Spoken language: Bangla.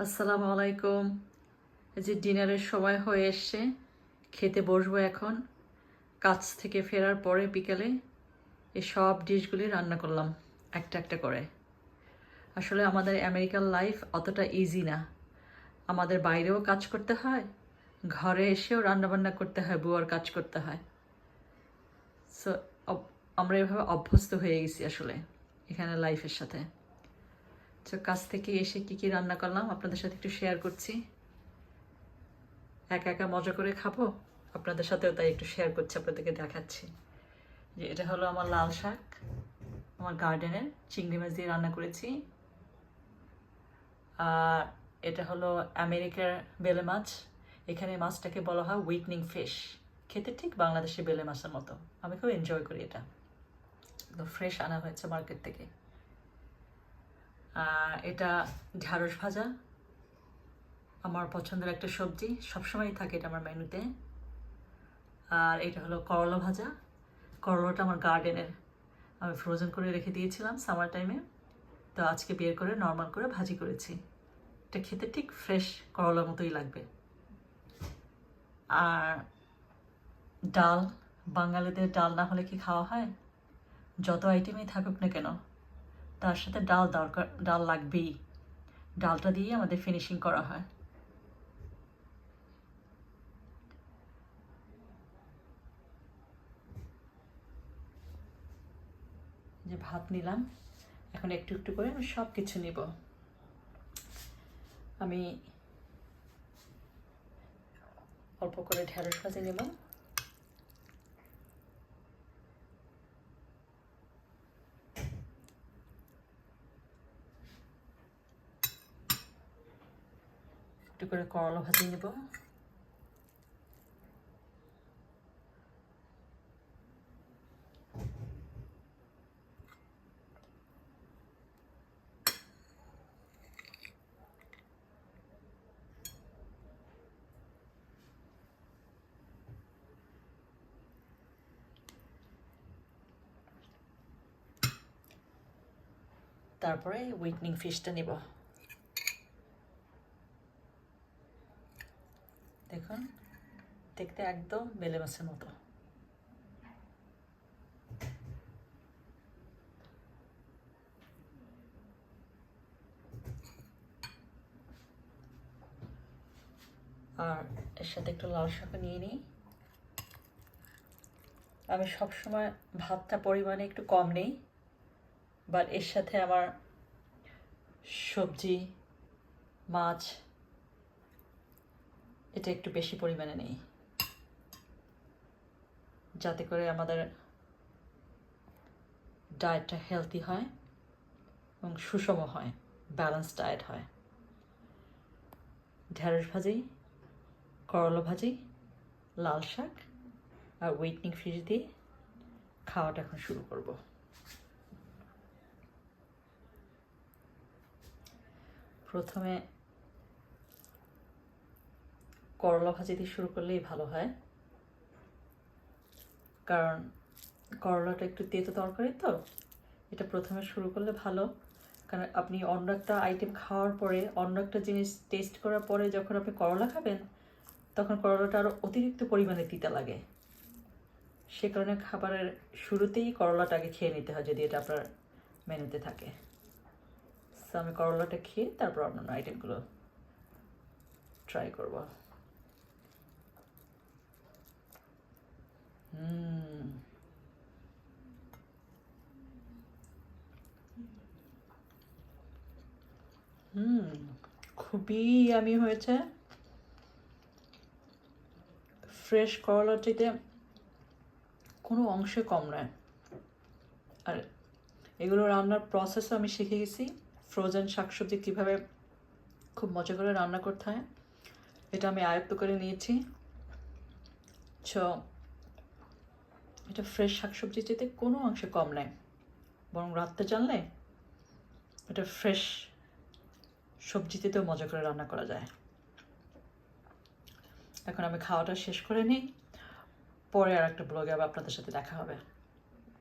আসসালামু আলাইকুম। এই যে ডিনারের সময় হয়ে এসছে, খেতে বসবো এখন। কাজ থেকে ফেরার পরে বিকেলে এই সব ডিশগুলি রান্না করলাম একটা একটা করে। আসলে আমাদের আমেরিকান লাইফ অতটা ইজি না। আমাদের বাইরেও কাজ করতে হয়, ঘরে এসেও রান্নাবান্না করতে হয়, বুয়ার কাজ করতে হয়। সো আমরা এভাবে অভ্যস্ত হয়ে গেছি আসলে এখানে লাইফের সাথে। তো কাজ থেকে এসে কী কী রান্না করলাম আপনাদের সাথে একটু শেয়ার করছি। একা একা মজা করে খাবো, আপনাদের সাথেও তাই একটু শেয়ার করছি, আপনাদেরকে দেখাচ্ছি যে এটা হলো আমার লাল শাক, আমার গার্ডেনের চিংড়ি মাছ দিয়ে রান্না করেছি। আর এটা হলো আমেরিকার বেলে মাছ। এখানে মাছটাকে বলা হয় হুইটনিং ফিশ, খেতে ঠিক বাংলাদেশের বেলে মাছের মতো। আমি খুব এনজয় করি এটা, একদম ফ্রেশ আনা হয়েছে মার্কেট থেকে। আর এটা ঢ্যাঁড়স ভাজা, আমার পছন্দের একটা সবজি, সবসময়ই থাকে এটা আমার মেনুতে। আর এটা হলো করলা ভাজা। করলাটা আমার গার্ডেনের, আমি ফ্রোজেন করে রেখে দিয়েছিলাম সামার টাইমে, তো আজকে বের করে নর্মাল করে ভাজি করেছি। এটা খেতে ঠিক ফ্রেশ করলার মতোই লাগবে। আর ডাল, বাঙালিদের ডাল না হলে কি খাওয়া হয়? যত আইটেমই থাকুক না কেন, তার সাথে ডাল দরকার, ডাল লাগবেই। ডালটা দিয়ে আমাদের ফিনিশিং করা হয়। যে ভাত নিলাম, এখন একটু একটু করে আমি সব কিছু নিব। আমি অল্প করে ঢেঁড়স ভাজি নেব, একটু করে করলা ভাজি নেব, তারপরে হুইটনিং ফিশটা নেব। দেখুন, দেখতে একদম বেলে মাছের মতো। আর এর সাথে একটু লাল শাক নিয়ে নিই। আমি সবসময় ভাতটা পরিমাণে একটু কম নেই, বাট এর সাথে আমার সবজি, মাছ এটা একটু বেশি পরিমাণে নেই, যাতে করে আমাদের ডায়েটটা হেলদি হয় এবং সুষম হয়, ব্যালেন্স ডায়েট হয়। ঢেঁড়স ভাজি, করলা ভাজি, লাল শাক আর হুইটনিং ফিশ দিয়ে খাওয়াটা এখন শুরু করব। প্রথমে করলা ভাজি দিয়ে শুরু করলেই ভালো হয়, কারণ করলাটা একটু তেতো তরকারি, তো এটা প্রথমে শুরু করলে ভালো। কারণ আপনি অন্য একটা আইটেম খাওয়ার পরে, অন্য একটা জিনিস টেস্ট করার পরে যখন আপনি করলা খাবেন, তখন করলাটা আরও অতিরিক্ত পরিমাণে তিতা লাগে। সে কারণে খাবারের শুরুতেই করলাটা আগে খেয়ে নিতে হয়, যদি এটা আপনার মেনুতে থাকে। সো আমি করলাটা খেয়ে তারপর অন্যান্য আইটেমগুলো ট্রাই করব। খুবই ইয়ামি হয়েছে। ফ্রেশ করলাটিতে কোনো অংশে কম নয়। আর এগুলো রান্নার প্রসেসও আমি শিখে গেছি, ফ্রোজেন শাকসবজি কীভাবে খুব মজা করে রান্না করতে হয় এটা আমি আয়ত্ত করে নিয়েছি। সো এটা ফ্রেশ শাকসবজিতে কোনো অংশে কম নেয়, বরং রাখতে জানলে এটা ফ্রেশ সবজিতেও মজা করে রান্না করা যায়। এখন আমি খাওয়াটা শেষ করে নিই, পরে আর একটা ব্লগে আবার আপনাদের সাথে দেখা হবে।